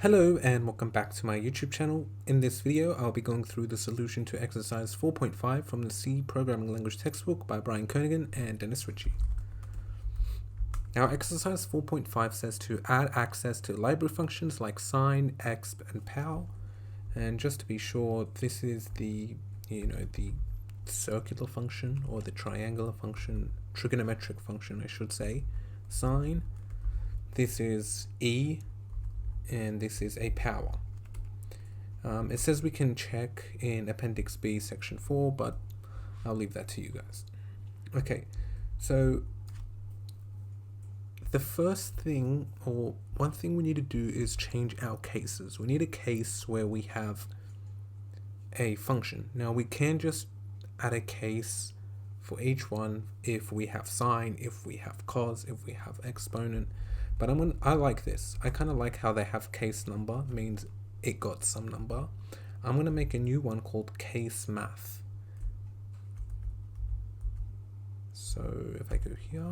Hello and welcome back to my YouTube channel. In this video, I'll be going through the solution to exercise 4.5 from the C programming language textbook by Brian Kernighan and Dennis Ritchie. Now, exercise 4.5 says to add access to library functions like sine, exp, and pow. And just to be sure, this is the circular function or the triangular function, trigonometric function, I should say, sine. This is e, and this is a power. It says we can check in Appendix B section 4, but I'll leave that to you guys. Okay, so the first thing, or one thing we need to do, is change our cases. We need a case where we have a function. Now we can just add a case for each one if we have sine, if we have cos, if we have exponent. But I like this. I kind of like how they have case number, means it got some number. I'm going to make a new one called case math. So if I go here,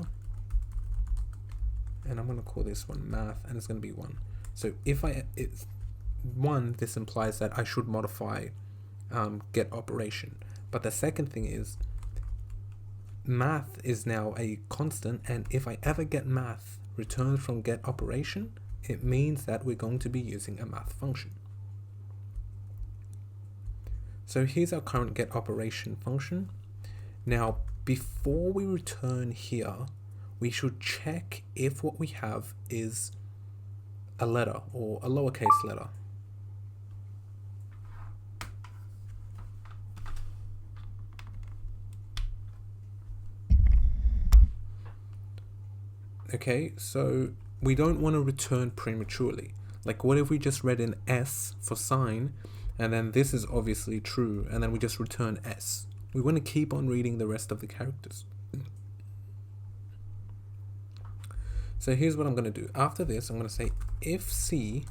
and I'm going to call this one math, and it's going to be 1. So if it's 1, this implies that I should modify get operation. But the second thing is math is now a constant, and if I ever get math returned from get operation, it means that we're going to be using a math function. So here's our current get operation function. Now, before we return here, we should check if what we have is a letter or a lowercase letter. Okay, so we don't want to return prematurely. Like, what if we just read an S for sine, and then this is obviously true, and then we just return S? We want to keep on reading the rest of the characters. So here's what I'm going to do. After this, I'm going to say if C,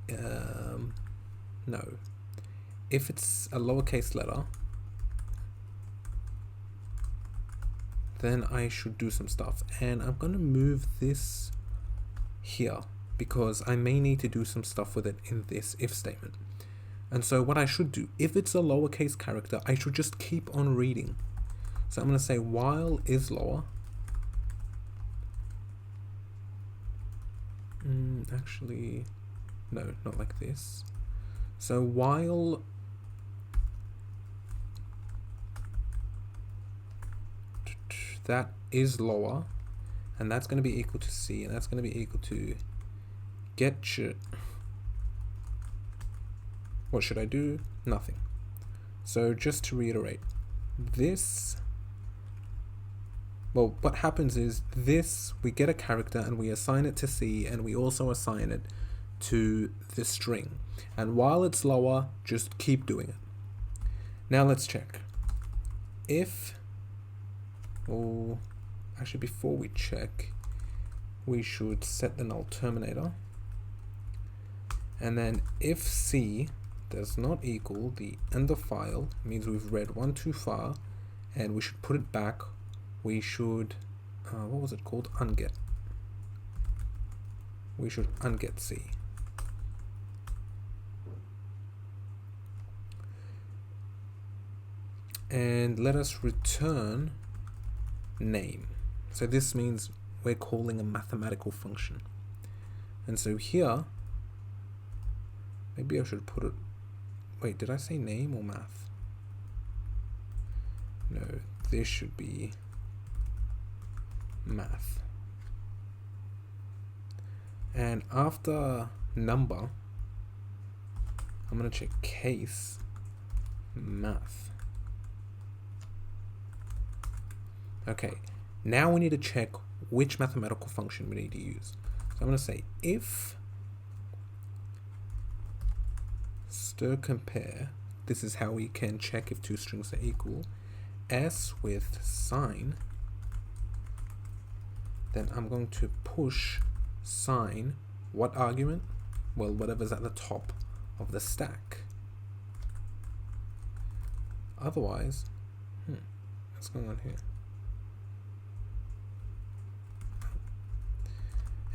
if it's a lowercase letter, then I should do some stuff. And I'm going to move this here because I may need to do some stuff with it in this if statement. And so what I should do, if it's a lowercase character, I should just keep on reading. So I'm going to say while is lower. Actually, no, not like this. So while that is lower, and that's going to be equal to C, and that's going to be equal to what should I do? Nothing. So just to reiterate, this, well, what happens is this, we get a character and we assign it to C, and we also assign it to the string. And while it's lower, just keep doing it. Now let's check. Actually, before we check, we should set the null terminator. And then if C does not equal the end of file, means we've read one too far, and we should put it back. We should, what was it called? Unget. We should unget C. And let us return name. So this means we're calling a mathematical function. And so here, maybe I should put it, wait, did I say name or math? No, this should be math. And after number, I'm going to check case math. Okay, now we need to check which mathematical function we need to use. So I'm going to say if stir compare, this is how we can check if two strings are equal, S with sine, then I'm going to push sine, what argument? Well, whatever's at the top of the stack. Otherwise, what's going on here?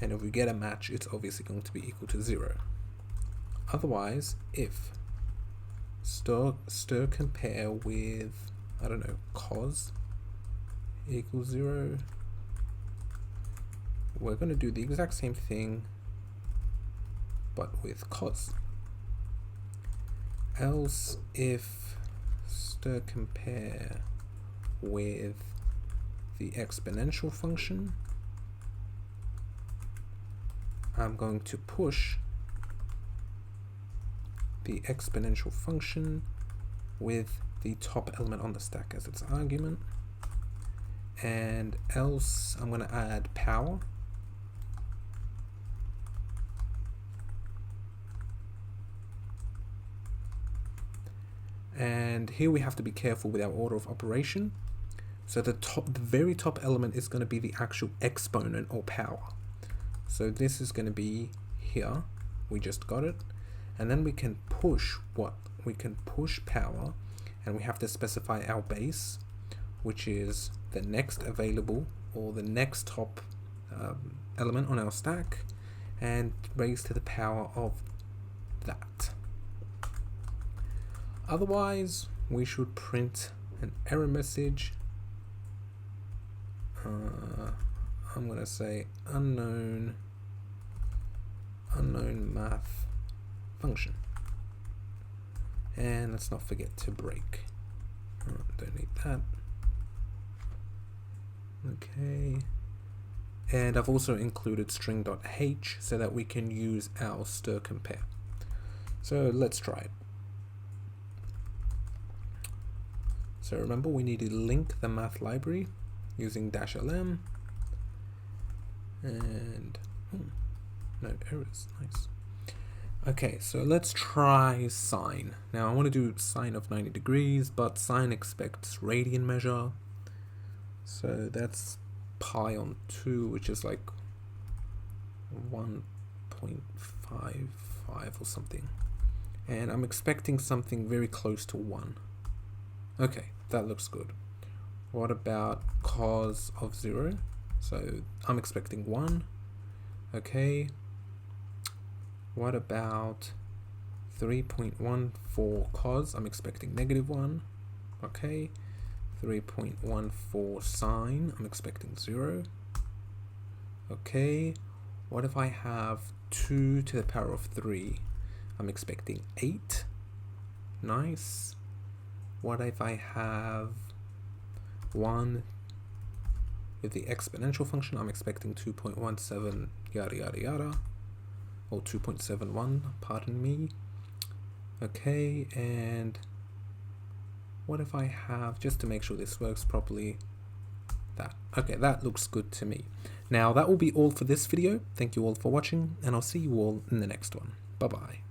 and if we get a match, it's obviously going to be equal to 0. Otherwise, if stir compare with, I don't know, cos equals 0, we're going to do the exact same thing but with cos. Else, if stir compare with the exponential function, I'm going to push the exponential function with the top element on the stack as its argument, and else I'm going to add power, and here we have to be careful with our order of operation. So the very top element is going to be the actual exponent or power. So this is going to be here, we just got it, and then we can push what? We can push power, and we have to specify our base, which is the next available or the next top element on our stack, and raise to the power of that. Otherwise, we should print an error message. I'm going to say unknown math function, and let's not forget to break. Don't need that. Okay, and I've also included string.h so that we can use our stir compare. So let's try it. So remember, we need to link the math library using -lm, and no errors, nice. Okay, so let's try sine. Now I want to do sine of 90 degrees, but sine expects radian measure, so that's pi on 2, which is like 1.55 or something, and I'm expecting something very close to 1. Okay, that looks good. What about cos of 0? So I'm expecting 1. Okay. What about 3.14 cos? I'm expecting -1. Okay. 3.14 sine? I'm expecting 0. Okay. What if I have 2 to the power of 3? I'm expecting 8. Nice. What if I have 1 with the exponential function? I'm expecting 2.17 yada yada yada, or 2.71, pardon me. Okay, and what if I have, just to make sure this works properly, that? Okay, that looks good to me. Now that will be all for this video. Thank you all for watching, and I'll see you all in the next one. Bye bye.